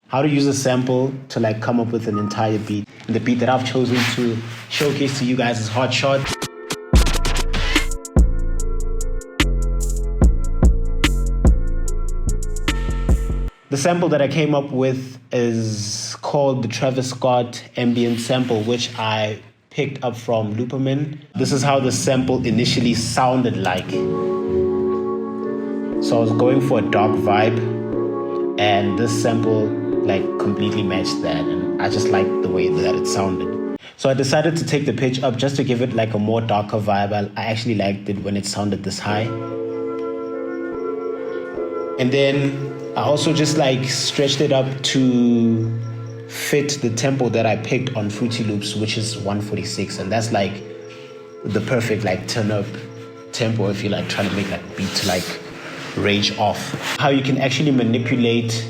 how to use a sample to like come up with an entire beat. And the beat that I've chosen to showcase to you guys is Hot Shot. The sample that I came up with is called the Travis Scott ambient sample, which I picked up from Looperman. This is how the sample initially sounded like. So I was going for a dark vibe, and this sample like completely matched that, and I just liked the way that it sounded. So I decided to take the pitch up just to give it like a more darker vibe. I actually liked it when it sounded this high. And then I also just like stretched it up to fit the tempo that I picked on Fruity Loops, which is 146, and that's like the perfect like turn up tempo if you're like trying to make that beat to like rage off. How you can actually manipulate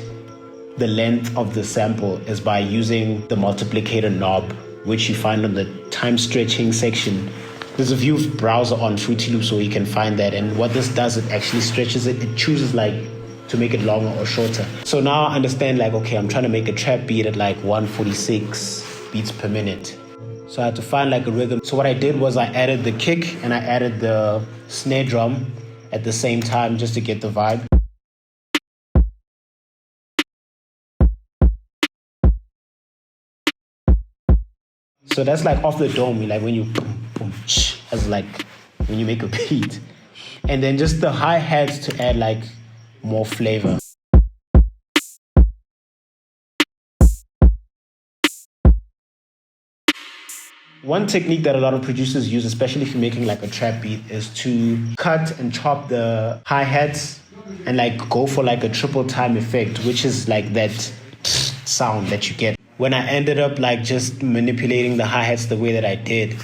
the length of the sample is by using the multiplicator knob, which you find on the time stretching section. There's a view browser on Fruity Loops where you can find that, and what this does, it actually stretches it. It chooses like to make it longer or shorter. So now I understand like, okay, I'm trying to make a trap beat at like 146 beats per minute. So I had to find like a rhythm. So what I did was I added the kick and I added the snare drum at the same time just to get the vibe. So that's like off the dome, like when you boom, boom, as like when you make a beat. And then just the hi-hats to add like more flavor. One technique that a lot of producers use, especially if you're making like a trap beat, is to cut and chop the hi-hats and like go for like a triple time effect, which is like that sound that you get. When I ended up like just manipulating the hi-hats the way that I did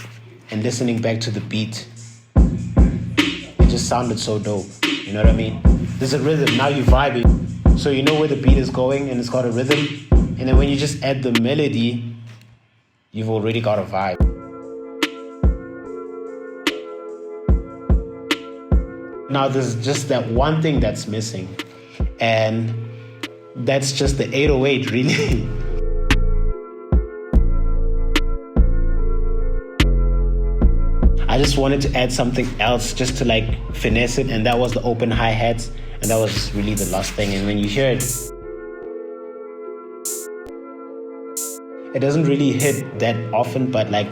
and listening back to the beat, it just sounded so dope. You know what I mean? There's a rhythm, now you're vibing. So you know where the beat is going and it's got a rhythm. And then when you just add the melody, you've already got a vibe. Now there's just that one thing that's missing, and that's just the 808 really. I just wanted to add something else just to like finesse it, and that was the open hi-hats, and that was really the last thing. And when you hear it, it doesn't really hit that often, but like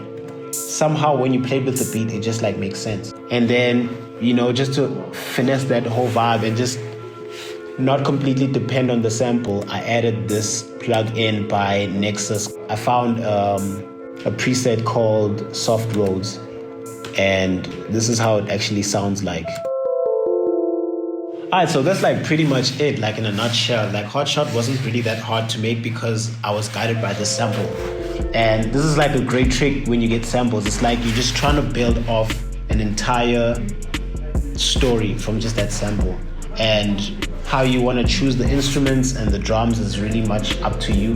somehow when you play with the beat, it just like makes sense. And then, you know, just to finesse that whole vibe and just not completely depend on the sample, I added this plug-in by Nexus. I found a preset called Soft Roads, and this is how it actually sounds like. Alright, so that's like pretty much it, like in a nutshell. Like Hot Shot wasn't really that hard to make because I was guided by the sample. And this is like a great trick when you get samples. It's like you're just trying to build off an entire story from just that sample. And how you want to choose the instruments and the drums is really much up to you.